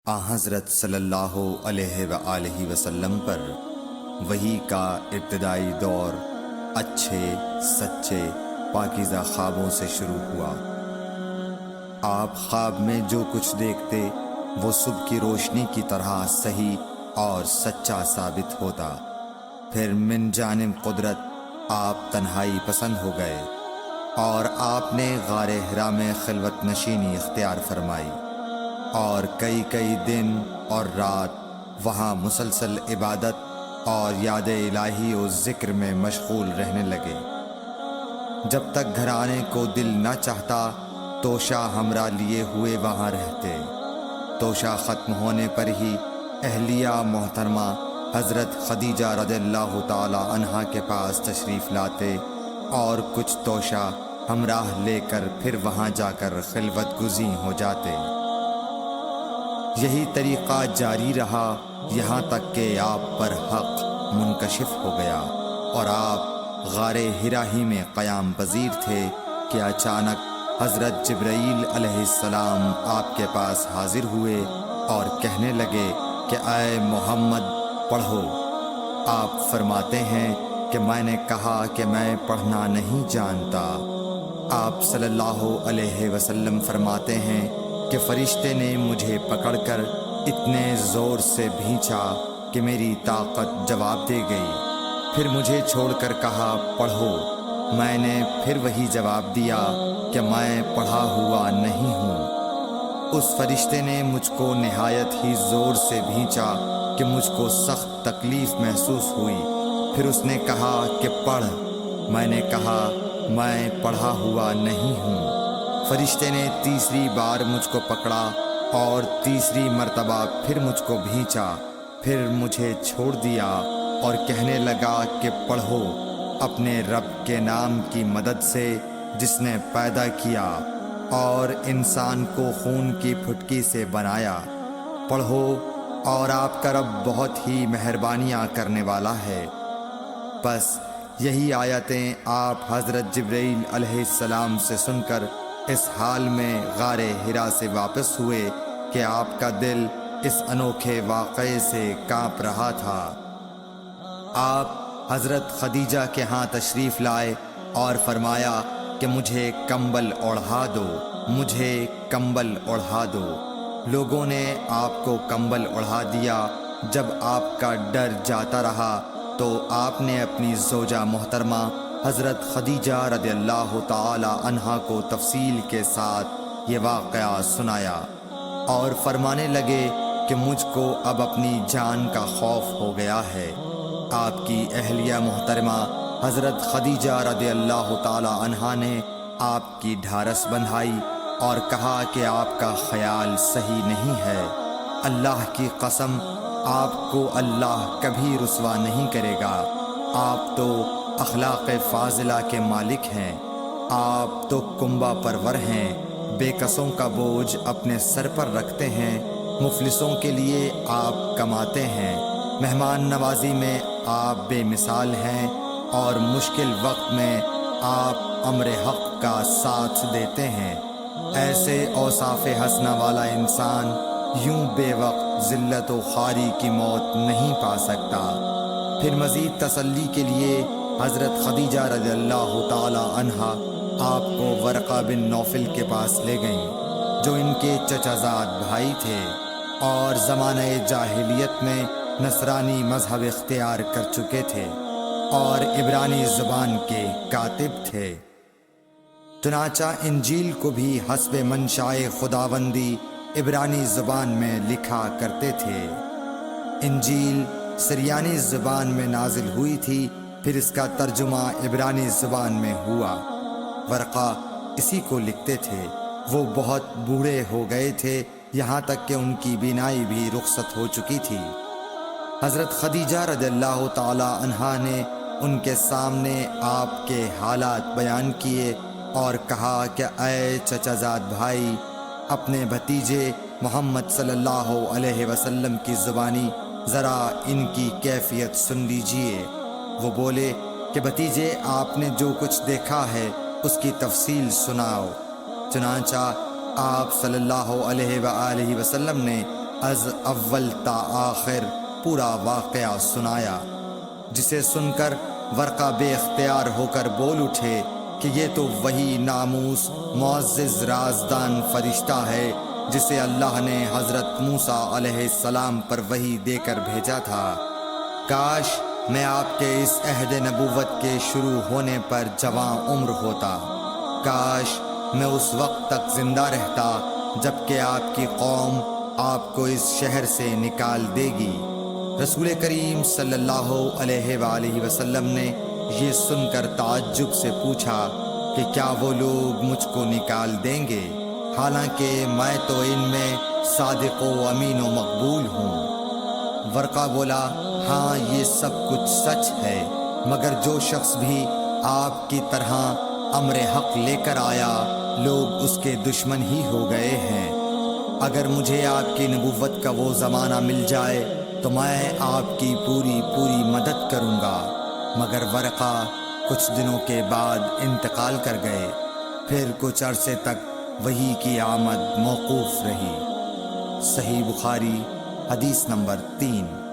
حضرت صلی اللہ علیہ وآلہ وسلم پر وحی کا ابتدائی دور اچھے سچے پاکیزہ خوابوں سے شروع ہوا۔ آپ خواب میں جو کچھ دیکھتے وہ صبح کی روشنی کی طرح صحیح اور سچا ثابت ہوتا۔ پھر من جانب قدرت آپ تنہائی پسند ہو گئے اور آپ نے غار حرا میں خلوت نشینی اختیار فرمائی اور کئی دن اور رات وہاں مسلسل عبادت اور یاد الہی و ذکر میں مشغول رہنے لگے۔ جب تک گھر آنے کو دل نہ چاہتا توشہ ہمراہ لیے ہوئے وہاں رہتے۔ توشہ ختم ہونے پر ہی اہلیہ محترمہ حضرت خدیجہ رضی اللہ تعالی عنہا کے پاس تشریف لاتے اور کچھ توشہ ہمراہ لے کر پھر وہاں جا کر خلوت گزین ہو جاتے۔ یہی طریقہ جاری رہا یہاں تک کہ آپ پر حق منکشف ہو گیا اور آپ غار حرا ہی میں قیام پذیر تھے کہ اچانک حضرت جبرائیل علیہ السلام آپ کے پاس حاضر ہوئے اور کہنے لگے کہ اے محمد پڑھو۔ آپ فرماتے ہیں کہ میں نے کہا کہ میں پڑھنا نہیں جانتا۔ آپ صلی اللہ علیہ وسلم فرماتے ہیں کہ فرشتے نے مجھے پکڑ کر اتنے زور سے بھینچا کہ میری طاقت جواب دے گئی۔ پھر مجھے چھوڑ کر کہا پڑھو۔ میں نے پھر وہی جواب دیا کہ میں پڑھا ہوا نہیں ہوں۔ اس فرشتے نے مجھ کو نہایت ہی زور سے بھینچا کہ مجھ کو سخت تکلیف محسوس ہوئی۔ پھر اس نے کہا کہ پڑھ۔ میں نے کہا میں پڑھا ہوا نہیں ہوں۔ فرشتے نے تیسری بار مجھ کو پکڑا اور تیسری مرتبہ پھر مجھ کو بھینچا۔ پھر مجھے چھوڑ دیا اور کہنے لگا کہ پڑھو اپنے رب کے نام کی مدد سے جس نے پیدا کیا اور انسان کو خون کی پھٹکی سے بنایا۔ پڑھو اور آپ کا رب بہت ہی مہربانیاں کرنے والا ہے۔ بس یہی آیتیں آپ حضرت جبرائیل علیہ السلام سے سن کر اس حال میں غار حرا سے واپس ہوئے کہ آپ کا دل اس انوکھے واقعے سے کانپ رہا تھا۔ آپ حضرت خدیجہ کے ہاں تشریف لائے اور فرمایا کہ مجھے کمبل اوڑھا دو، مجھے کمبل اوڑھا دو۔ لوگوں نے آپ کو کمبل اوڑھا دیا۔ جب آپ کا ڈر جاتا رہا تو آپ نے اپنی زوجہ محترمہ حضرت خدیجہ رضی اللہ تعالی عنہا کو تفصیل کے ساتھ یہ واقعہ سنایا اور فرمانے لگے کہ مجھ کو اب اپنی جان کا خوف ہو گیا ہے۔ آپ کی اہلیہ محترمہ حضرت خدیجہ رضی اللہ تعالی عنہا نے آپ کی ڈھارس بندھائی اور کہا کہ آپ کا خیال صحیح نہیں ہے۔ اللہ کی قسم آپ کو اللہ کبھی رسوا نہیں کرے گا۔ آپ تو اخلاق فاضلہ کے مالک ہیں۔ آپ تو کنبہ پرور ہیں، بے کسوں کا بوجھ اپنے سر پر رکھتے ہیں، مفلسوں کے لیے آپ کماتے ہیں، مہمان نوازی میں آپ بے مثال ہیں اور مشکل وقت میں آپ امر حق کا ساتھ دیتے ہیں۔ ایسے اوصاف حسنہ والا انسان یوں بے وقت ذلت و خواری کی موت نہیں پا سکتا۔ پھر مزید تسلی کے لیے حضرت خدیجہ رضی اللہ تعالی عنہا آپ کو ورقہ بن نوفل کے پاس لے گئیں جو ان کے چچا زاد بھائی تھے اور زمانہ جاہلیت میں نصرانی مذہب اختیار کر چکے تھے اور عبرانی زبان کے کاتب تھے۔ چنانچہ انجیل کو بھی حسب منشائے خداوندی عبرانی زبان میں لکھا کرتے تھے۔ انجیل سریانی زبان میں نازل ہوئی تھی، پھر اس کا ترجمہ عبرانی زبان میں ہوا۔ ورقہ اسی کو لکھتے تھے۔ وہ بہت بوڑھے ہو گئے تھے، یہاں تک کہ ان کی بینائی بھی رخصت ہو چکی تھی۔ حضرت خدیجہ رضی اللہ تعالی عنہا نے ان کے سامنے آپ کے حالات بیان کیے اور کہا کہ اے چچا زاد بھائی، اپنے بھتیجے محمد صلی اللہ علیہ وسلم کی زبانی ذرا ان کی کیفیت سن لیجئے۔ وہ بولے کہ بھتیجے آپ نے جو کچھ دیکھا ہے اس کی تفصیل سناؤ۔ چنانچہ آپ صلی اللہ علیہ وآلہ وسلم نے از اول تا آخر پورا واقعہ سنایا، جسے سن کر ورقہ بے اختیار ہو کر بول اٹھے کہ یہ تو وہی ناموس معزز رازدان فرشتہ ہے جسے اللہ نے حضرت موسیٰ علیہ السلام پر وحی دے کر بھیجا تھا۔ کاش میں آپ کے اس عہد نبوت کے شروع ہونے پر جواں عمر ہوتا، کاش میں اس وقت تک زندہ رہتا جب کہ آپ کی قوم آپ کو اس شہر سے نکال دے گی۔ رسول کریم صلی اللہ علیہ وآلہ وسلم نے یہ سن کر تعجب سے پوچھا کہ کیا وہ لوگ مجھ کو نکال دیں گے، حالانکہ میں تو ان میں صادق و امین و مقبول ہوں۔ ورقہ بولا، ہاں یہ سب کچھ سچ ہے، مگر جو شخص بھی آپ کی طرح امر حق لے کر آیا لوگ اس کے دشمن ہی ہو گئے ہیں۔ اگر مجھے آپ کی نبوت کا وہ زمانہ مل جائے تو میں آپ کی پوری مدد کروں گا، مگر ورقہ کچھ دنوں کے بعد انتقال کر گئے، پھر کچھ عرصے تک وحی کی آمد موقوف رہی۔ صحیح بخاری حدیث نمبر 3۔